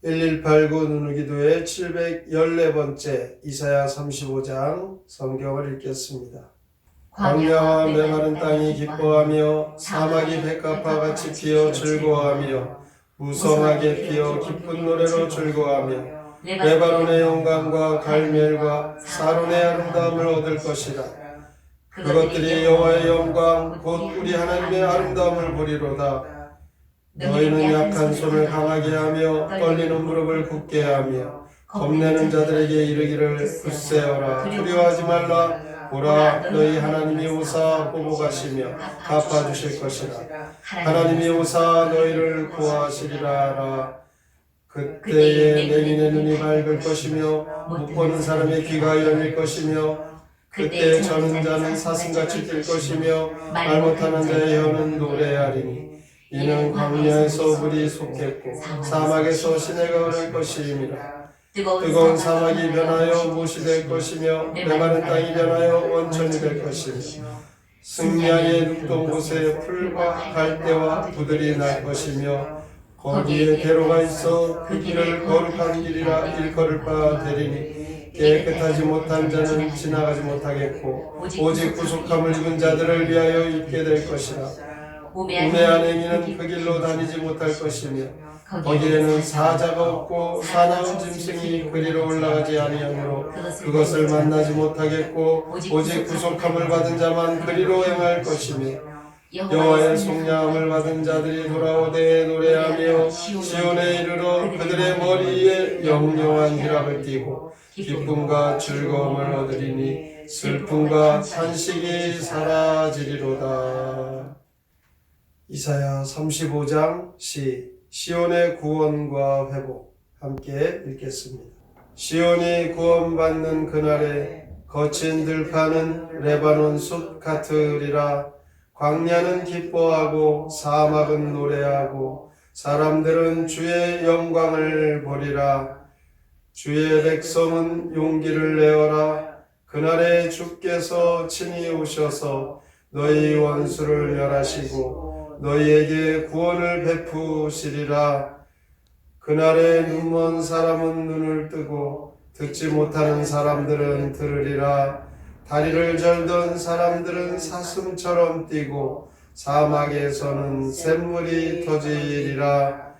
1189 누누기도의 714번째 이사야 35장 성경을 읽겠습니다. 광야와 메마른 땅이 기뻐하며 사막이 백합화 같이 피어 즐거워하며 무성하게 피어 기쁜 노래로 즐거워하며 레바논의 영광과 갈멜과 사론의 아름다움을 얻을 것이라. 그것들이 여호와의 영광 곧 우리 하나님의 아름다움을 보리로다. 너희는 약한 손을 강하게 하며 떨리는 무릎을 굳게 하며 겁내는 자들에게 이르기를 굳세어라 두려워하지 말라. 보라, 너희 하나님이 오사 보고 가시며 갚아주실 것이라. 하나님이 오사 너희를 구하시리라. 그때에 맹인의 눈이 밝을 것이며 못 보는 사람의 귀가 열릴 것이며 그때 저는 자는 사슴같이 뛸 것이며 말 못하는 자의 혀는 노래하리니 이는 광야에서 물이 솟겠고 사막에서 시내가 흐를 것임이라. 뜨거운 사막이 변하여 못이 될 것이며 메마른 땅이 변하여 원천이 될 것이며 승량의 눕던 곳에 풀과 갈대와 부들이 날 것이며 거기에 대로가 있어 그 길을 거룩한 길이라 일컬을 바 되리니 깨끗하지 못한 자는 지나가지 못하겠고 오직 구속함을 입은 자들을 위하여 있게 될 것이라. 우매한 행위는 그 길로 다니지 못할 것이며 거기에는 사자가 없고 사나운 짐승이 그리로 올라가지 아니하므로 그것을 만나지 못하겠고 오직 구속함을 받은 자만 그리로 행할 것이며 여호와의 속량함을 받은 자들이 돌아오되 노래하며 시온에 이르러 그들의 머리에 영영한 희락을 띠고 기쁨과 즐거움을 얻으리니 슬픔과 탄식이 사라지리로다. 이사야 35장 시온의 구원과 회복 함께 읽겠습니다. 시온이 구원받는 그날에 거친 들판은 레바논 숲 같으리라. 광야는 기뻐하고 사막은 노래하고 사람들은 주의 영광을 보리라. 주의 백성은 용기를 내어라. 그날에 주께서 친히 오셔서 너희 원수를 멸하시고 너희에게 구원을 베푸시리라. 그날에 눈먼 사람은 눈을 뜨고 듣지 못하는 사람들은 들으리라. 다리를 절던 사람들은 사슴처럼 뛰고 사막에서는 샘물이 터지리라.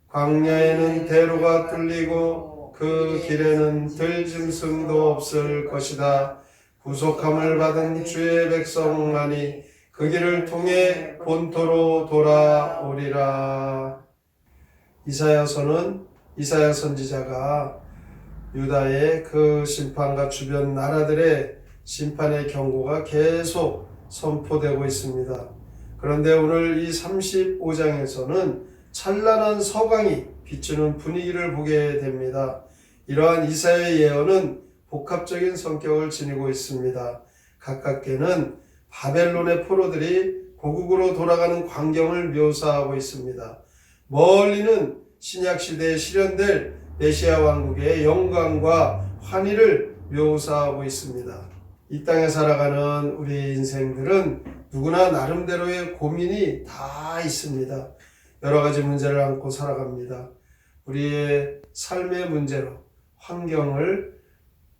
광야에는 대로가 뚫리고 그 길에는 들짐승도 없을 것이다. 구속함을 받은 주의 백성만이 그 길을 통해 본토로 돌아오리라. 이사야서는 이사야 선지자가 유다의 그 심판과 주변 나라들의 심판의 경고가 계속 선포되고 있습니다. 그런데 오늘 이 35장에서는 찬란한 서광이 비추는 분위기를 보게 됩니다. 이러한 이사야의 예언은 복합적인 성격을 지니고 있습니다. 가깝게는 바벨론의 포로들이 고국으로 돌아가는 광경을 묘사하고 있습니다. 멀리는 신약시대에 실현될 메시아 왕국의 영광과 환희를 묘사하고 있습니다. 이 땅에 살아가는 우리 인생들은 누구나 나름대로의 고민이 다 있습니다. 여러 가지 문제를 안고 살아갑니다. 우리의 삶의 문제로 환경을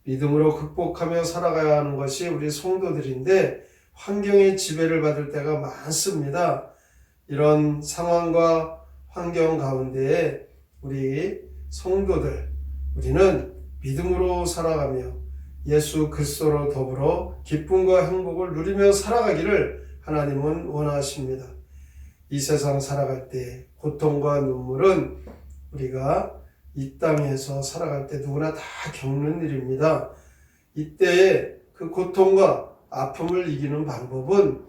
믿음으로 극복하며 살아가야 하는 것이 우리 성도들인데 환경의 지배를 받을 때가 많습니다. 이런 상황과 환경 가운데에 우리 성도들, 우리는 믿음으로 살아가며 예수 그리스도로 더불어 기쁨과 행복을 누리며 살아가기를 하나님은 원하십니다. 이 세상 살아갈 때 고통과 눈물은 우리가 이 땅에서 살아갈 때 누구나 다 겪는 일입니다. 이때의 그 고통과 아픔을 이기는 방법은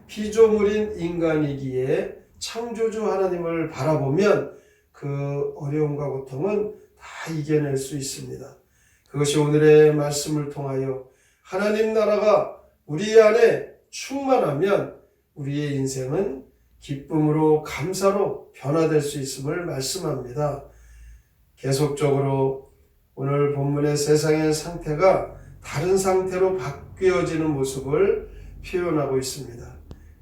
피조물인 인간이기에 창조주 하나님을 바라보면 그 어려움과 고통은 다 이겨낼 수 있습니다. 그것이 오늘의 말씀을 통하여 하나님 나라가 우리 안에 충만하면 우리의 인생은 기쁨으로 감사로 변화될 수 있음을 말씀합니다. 계속적으로 오늘 본문의 세상의 상태가 다른 상태로 바뀌어지는 모습을 표현하고 있습니다.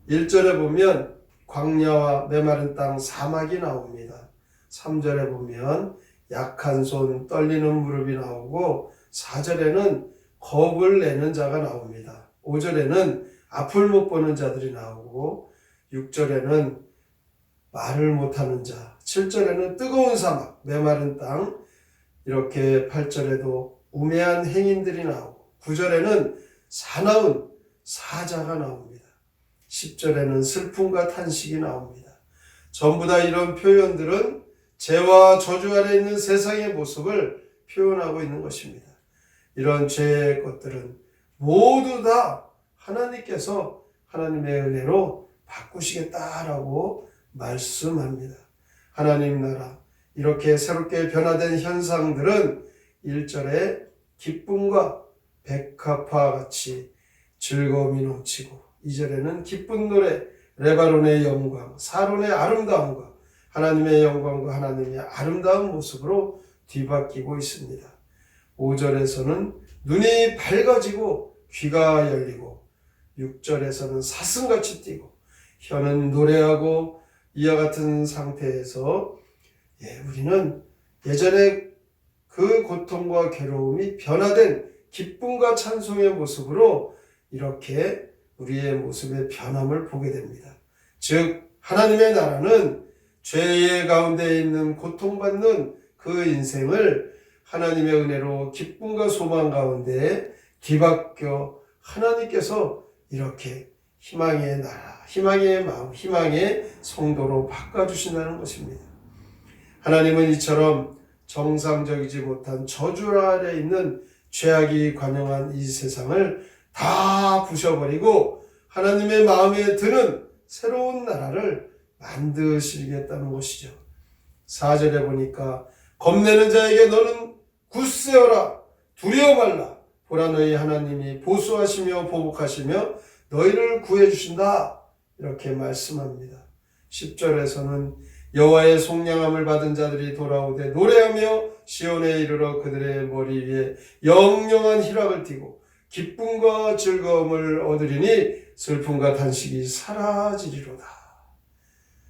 1절에 보면 광야와 메마른 땅 사막이 나옵니다. 3절에 보면 약한 손, 떨리는 무릎이 나오고 4절에는 겁을 내는 자가 나옵니다. 5절에는 앞을 못 보는 자들이 나오고 6절에는 말을 못하는 자, 7절에는 뜨거운 사막, 메마른 땅, 이렇게 8절에도 우매한 행인들이 나오고 9절에는 사나운 사자가 나옵니다. 10절에는 슬픔과 탄식이 나옵니다. 전부 다 이런 표현들은 죄와 저주 아래 있는 세상의 모습을 표현하고 있는 것입니다. 이런 죄의 것들은 모두 다 하나님께서 하나님의 은혜로 바꾸시겠다라고 말씀합니다. 하나님 나라, 이렇게 새롭게 변화된 현상들은 1절에 기쁨과 백합화 같이 즐거움이 넘치고 2절에는 기쁜 노래, 레바논의 영광, 사론의 아름다움과 하나님의 영광과 하나님의 아름다운 모습으로 뒤바뀌고 있습니다. 5절에서는 눈이 밝아지고 귀가 열리고 6절에서는 사슴같이 뛰고 혀는 노래하고 이와 같은 상태에서 우리는 예전에 그 고통과 괴로움이 변화된 기쁨과 찬송의 모습으로 이렇게 우리의 모습의 변함을 보게 됩니다. 즉 하나님의 나라는 죄의 가운데 있는 고통받는 그 인생을 하나님의 은혜로 기쁨과 소망 가운데 뒤바뀌어 하나님께서 이렇게 희망의 나라, 희망의 마음, 희망의 성도로 바꿔주신다는 것입니다. 하나님은 이처럼 정상적이지 못한 저주 아래 있는 죄악이 관영한 이 세상을 다 부셔버리고 하나님의 마음에 드는 새로운 나라를 만드시겠다는 것이죠. 4절에 보니까 겁내는 자에게 너는 굳세어라, 두려워 말라. 보라 너희 하나님이 보수하시며 보복하시며 너희를 구해주신다. 이렇게 말씀합니다. 10절에서는 여호와의 속량함을 받은 자들이 돌아오되 노래하며 시온에 이르러 그들의 머리 위에 영영한 희락을 띠고 기쁨과 즐거움을 얻으리니 슬픔과 탄식이 사라지리로다.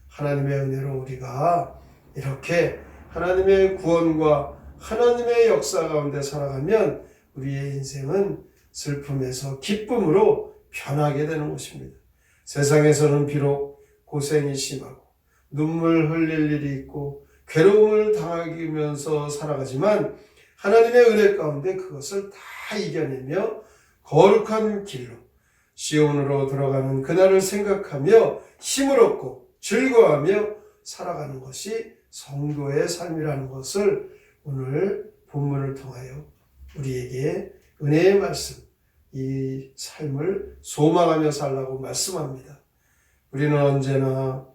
하나님의 은혜로 우리가 이렇게 하나님의 구원과 하나님의 역사 가운데 살아가면 우리의 인생은 슬픔에서 기쁨으로 변하게 되는 것입니다. 세상에서는 비록 고생이 심하고 눈물 흘릴 일이 있고 괴로움을 당하면서 살아가지만 하나님의 은혜 가운데 그것을 다 이겨내며 거룩한 길로 시온으로 들어가는 그날을 생각하며 힘을 얻고 즐거워하며 살아가는 것이 성도의 삶이라는 것을 오늘 본문을 통하여 우리에게 은혜의 말씀, 이 삶을 소망하며 살라고 말씀합니다. 우리는 언제나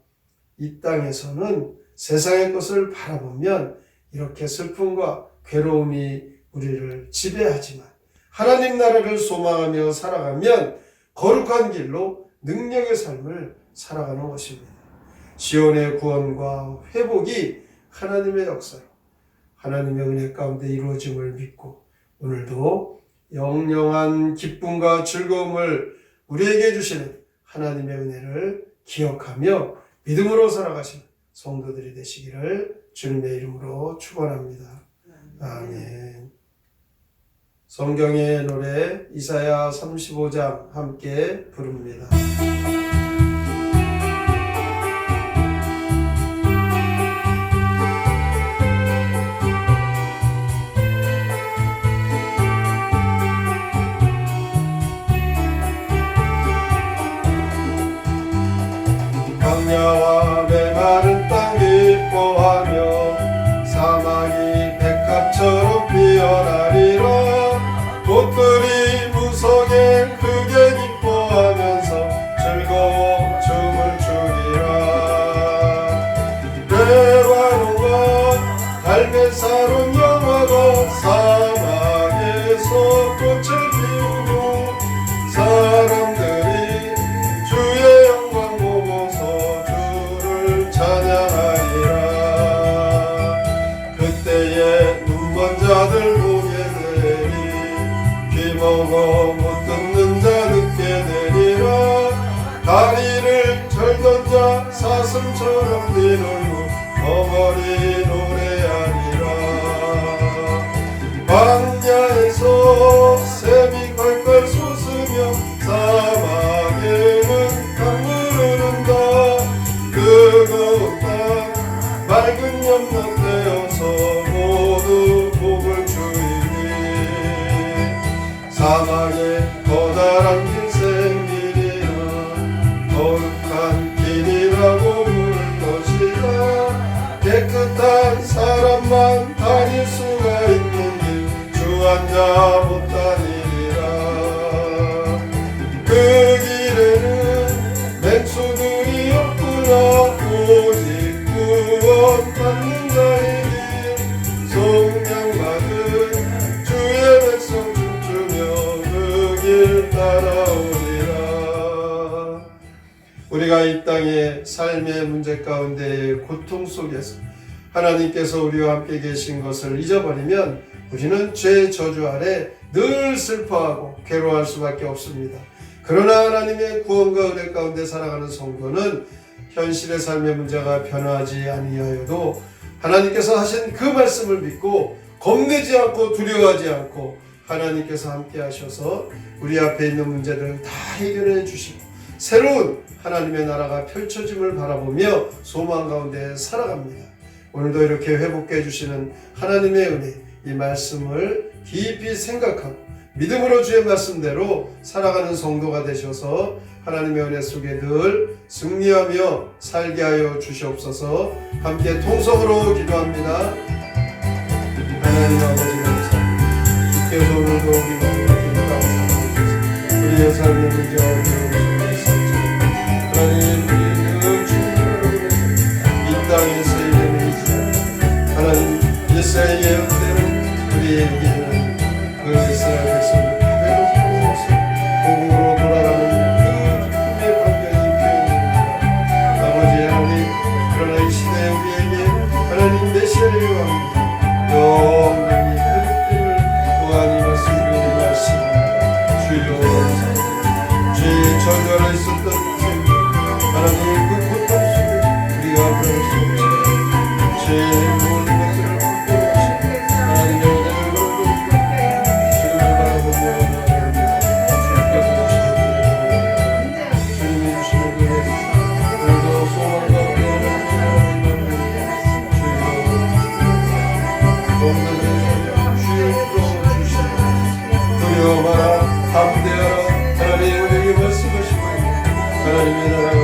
이 땅에서는 세상의 것을 바라보면 이렇게 슬픔과 괴로움이 우리를 지배하지만 하나님 나라를 소망하며 살아가면 거룩한 길로 능력의 삶을 살아가는 것입니다. 시온의 구원과 회복이 하나님의 역사로 하나님의 은혜 가운데 이루어짐을 믿고 오늘도 영영한 기쁨과 즐거움을 우리에게 주시는 하나님의 은혜를 기억하며 믿음으로 살아가시는 성도들이 되시기를 주님의 이름으로 축원합니다. 아멘. 성경의 노래 이사야 35장 함께 부릅니다. 광야와 메마른 땅 기뻐하며 사막이 백합처럼 피어나리라. 꽃들이 무성에 크게 기뻐하면서 즐거워 춤을 추리라. 레바논과 갈멜사론 영화가 사막에서 꽃을 피우고 사람들이 주의 영광 보고서 주를 찬양하리라. 그때에 눈먼 자들 보게 되리. 귀 먹어 못 듣는 자 듣게 되리라. 다리를 절던 자 사슴처럼 뛰놀고 어머니 노래하리라. 사막에 커다란 길 생기리라. 거룩한 길이라고 부를 것이라. 깨끗한 사람만 다닐 수가 있는 길, 주 앉아 못 다니리라. 그 길에는 맹수들이 없구나. 오직 구원 받는 자의 길, 속량받은 주의 백성 춤추며 그 길 따라오리라. 우리가 이 땅의 삶의 문제 가운데의 고통 속에서 하나님께서 우리와 함께 계신 것을 잊어버리면 우리는 죄의 저주 아래 늘 슬퍼하고 괴로워할 수밖에 없습니다. 그러나 하나님의 구원과 은혜 가운데 살아가는 성도는 현실의 삶의 문제가 변하지 아니하여도 하나님께서 하신 그 말씀을 믿고 겁내지 않고 두려워하지 않고 하나님께서 함께 하셔서 우리 앞에 있는 문제들을 다 해결해 주시고 새로운 하나님의 나라가 펼쳐짐을 바라보며 소망 가운데 살아갑니다. 오늘도 이렇게 회복해 주시는 하나님의 은혜, 이 말씀을 깊이 생각하고 믿음으로 주의 말씀대로 살아가는 성도가 되셔서 하나님의 은혜 속에 늘 승리하며 살게 하여 주시옵소서. 함께 통성으로 기도합니다. 하나님 아버지 감사합니다. 주께서 오늘도 우리 마음을 가운데 우리의 삶의 문제와 어려움 속에 하나님 우리는 주님을 이 땅에서 일하는 이스라엘 하나님 이스라엘 예언대로 우리에게는 그 이스라엘 백성을 회복하셔서 복음으로 돌아가는 그 기쁨의 광경이 피어납니다. 아버지 하나님 그러나 이 시대에 우리에게 하나님 메시아를 요합니다. 영원히 회복됨을 또한 이 말씀 주의 말씀입니다. 주여 주의 저주 아래 있었던 생명 하나님 그 고통 속에 우리가 그럴 수 없지. 죄의 모든 것들을 풀어주시고 하나님의 은혜를 거두고 주님을 바라보며 주님이 주시는 그 은혜 오늘도 소망과 은혜를 주여 풀어주시고 두려워 마라 담대하라. 하나님 우리에게 말씀하시고 하나님의 나라가